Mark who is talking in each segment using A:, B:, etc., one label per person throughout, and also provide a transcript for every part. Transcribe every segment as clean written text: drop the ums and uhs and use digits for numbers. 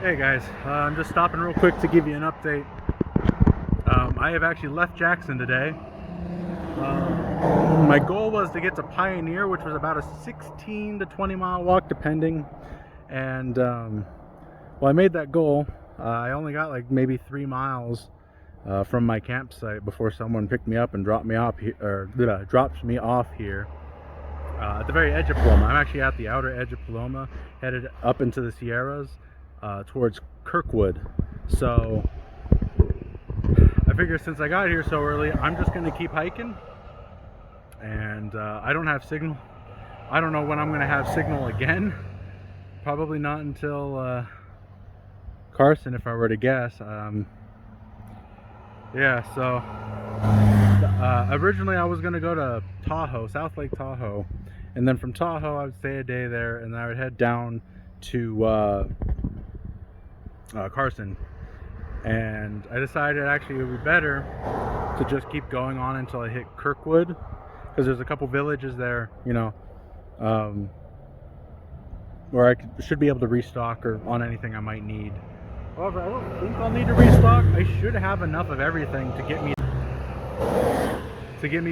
A: Hey guys, I'm just stopping real quick to give you an update. I have actually left Jackson today. My goal was to get to Pioneer, which was about a 16 to 20 mile walk depending, and well, I made that goal. I only got like maybe 3 miles from my campsite before someone picked me up and dropped me off here, or dropped me off here at the very edge of Paloma. I'm actually at the outer edge of Paloma, headed up into the Sierras towards Kirkwood. So I figure since I got here so early, I'm just going to keep hiking. And I don't have signal. I don't know when I'm going to have signal again. Probably not until Carson, if I were to guess. Yeah, so originally I was going to go to Tahoe, South Lake Tahoe. And then from Tahoe, I would stay a day there, and then I would head down to Carson. And I decided actually it would be better to just keep going on until I hit Kirkwood, because there's a couple villages there, you know, where I should be able to restock or on anything I might need. However, I don't think I'll need to restock. I should have enough of everything to get me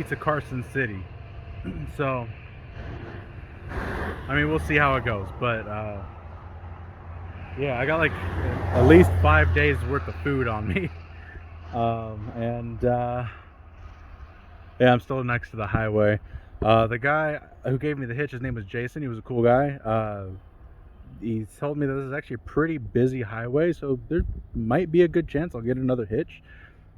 A: to Carson City. So I mean, we'll see how it goes, but yeah, I got like at least 5 days worth of food on me. Yeah, I'm still next to the highway. The guy who gave me the hitch, his name was Jason. He was a cool guy. He told me that this is actually a pretty busy highway, so there might be a good chance I'll get another hitch.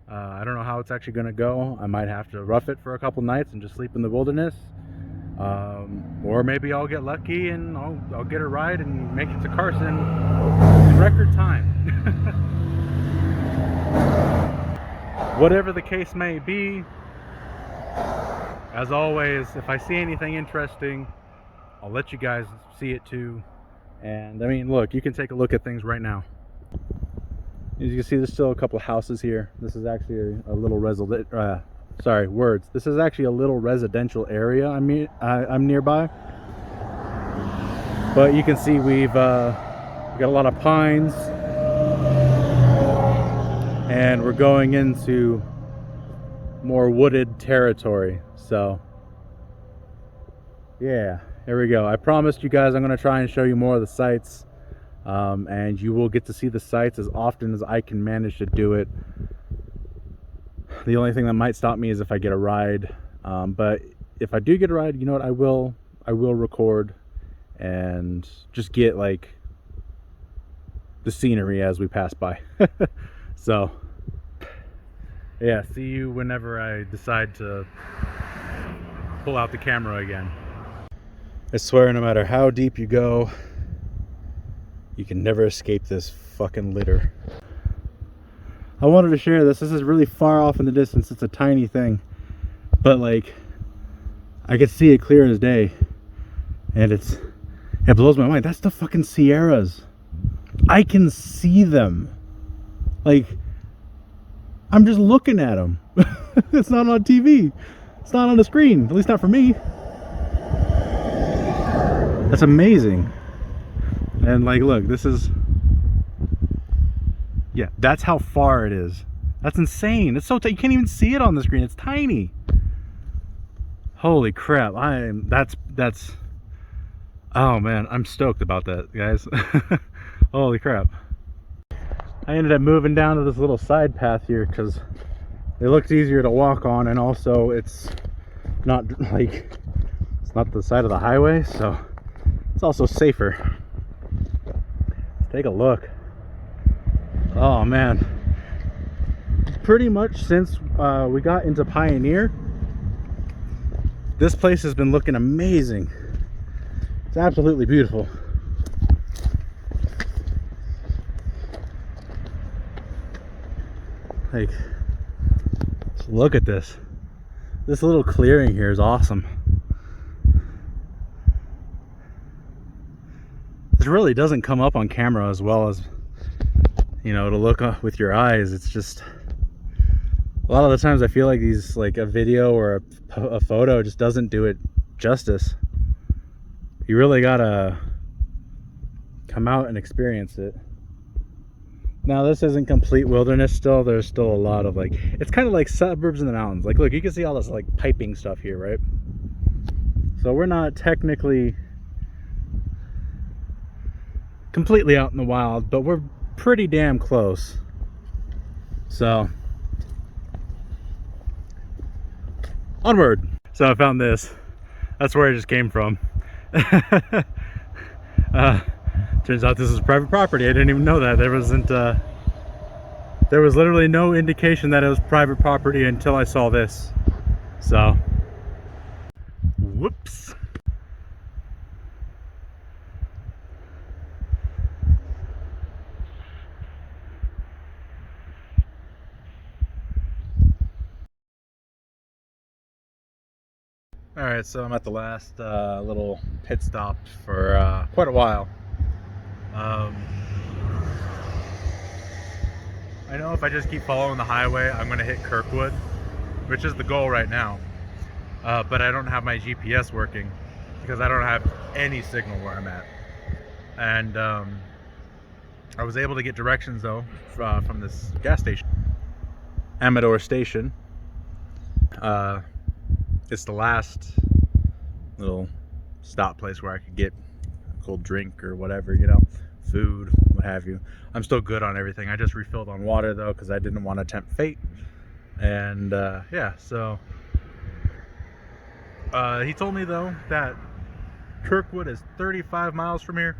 A: I don't know how it's actually going to go. I might have to rough it for a couple nights and just sleep in the wilderness. Or maybe I'll get lucky and I'll get a ride and make it to Carson in record time. Whatever the case may be, as always, if I see anything interesting, I'll let you guys see it too. And I mean, look, you can take a look at things right now. As you can see, there's still a couple of houses here. This is actually a little This is actually a little residential area I'm nearby. But you can see we've got a lot of pines, and we're going into more wooded territory. So yeah, here we go. I promised you guys I'm going to try and show you more of the sights, and you will get to see the sights as often as I can manage to do it. The only thing that might stop me is if I get a ride, but if I do get a ride, you know what, I will record and just get like the scenery as we pass by. So yeah, see you whenever I decide to pull out the camera again. I swear, no matter how deep you go, you can never escape this fucking litter. I wanted to share this. This is really far off in the distance. It's a tiny thing, but like I could see it clear as day, and it blows my mind. That's the fucking Sierras. I can see them. Like, I'm just looking at them. It's not on TV. It's not on the screen. At least not for me. That's amazing. And like, look, this is, yeah, that's how far it is. That's insane. It's so you can't even see it on the screen. It's tiny. Holy crap. That's oh man, I'm stoked about that, guys. Holy crap. I ended up moving down to this little side path here because it looks easier to walk on, and also it's not like, it's not the side of the highway, so it's also safer. Let's take a look. Oh man, pretty much since we got into Pioneer, this place has been looking amazing. It's absolutely beautiful. Like, look at this. This little clearing here is awesome. This really doesn't come up on camera as well as, you know, to look with your eyes. It's just, a lot of the times I feel like these, like a video or a photo just doesn't do it justice. You really gotta come out and experience it. Now this isn't complete wilderness still. There's still a lot of like, it's kind of like suburbs in the mountains. Like look, you can see all this like piping stuff here, right? So we're not technically completely out in the wild, but we're pretty damn close. So onward. So I found this. That's where I just came from. Turns out this is private property. I didn't even know that. There was literally no indication that it was private property until I saw this. So, whoops. Alright, so I'm at the last little pit stop for quite a while. I know if I just keep following the highway, I'm going to hit Kirkwood, which is the goal right now. But I don't have my GPS working because I don't have any signal where I'm at. And I was able to get directions though from this gas station, Amador Station. It's the last little stop place where I could get a cold drink or whatever, you know, food, what have you. I'm still good on everything. I just refilled on water though because I didn't want to tempt fate. And yeah, so he told me though that Kirkwood is 35 miles from here.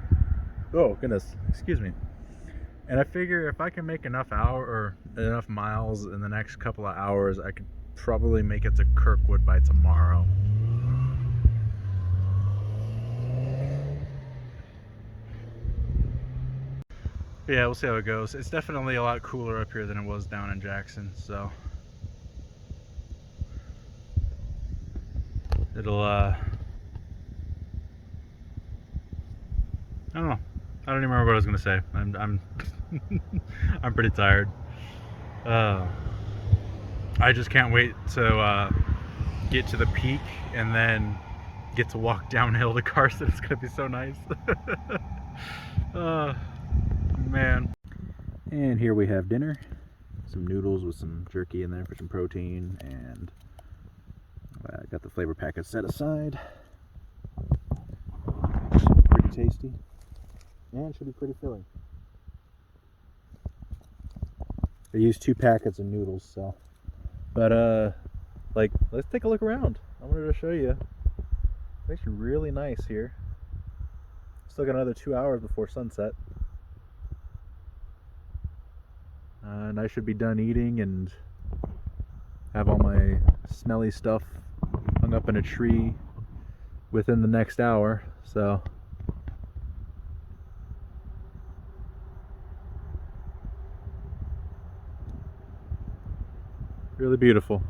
A: Oh goodness, excuse me. And I figure if I can make enough miles in the next couple of hours, I could probably make it to Kirkwood by tomorrow. Yeah, we'll see how it goes. It's definitely a lot cooler up here than it was down in Jackson, so it'll I don't know. I don't even remember what I was gonna say. I'm I'm pretty tired. I just can't wait to get to the peak and then get to walk downhill to Carson. It's gonna be so nice. Man. And here we have dinner. Some noodles with some jerky in there for some protein, and I got the flavor packet set aside. Pretty tasty. And it should be pretty filling. I used 2 packets of noodles, so. But like, let's take a look around. I wanted to show you. It's actually really nice here. Still got another 2 hours before sunset. And I should be done eating and have all my smelly stuff hung up in a tree within the next hour, so. Really beautiful.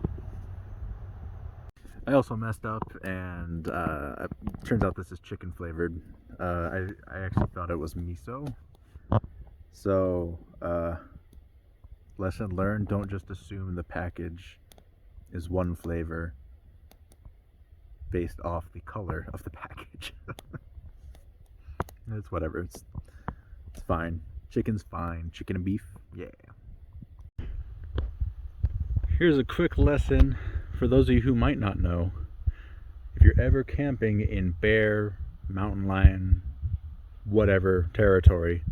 A: I also messed up, and it turns out this is chicken flavored. I actually thought it was miso. So, lesson learned, don't just assume the package is one flavor based off the color of the package. It's whatever, it's fine. Chicken's fine. Chicken and beef, yeah. Here's a quick lesson for those of you who might not know. If you're ever camping in bear, mountain lion, whatever territory,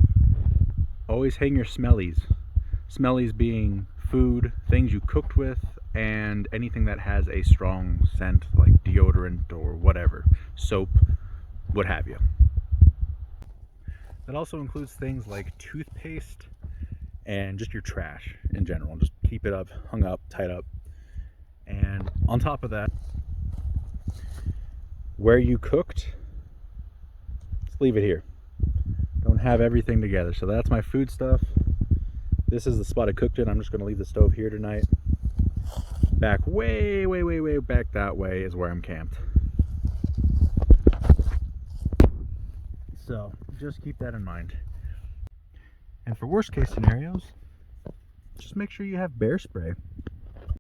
A: always hang your smellies. Smellies being food, things you cooked with, and anything that has a strong scent like deodorant or whatever, soap, what have you. That also includes things like toothpaste and just your trash in general. Just keep it up, hung up, tied up. And on top of that, where you cooked, just leave it here. Don't have everything together. So that's my food stuff. This is the spot I cooked in. I'm just going to leave the stove here tonight. Back way back that way is where I'm camped. So just keep that in mind. And for worst case scenarios, just make sure you have bear spray.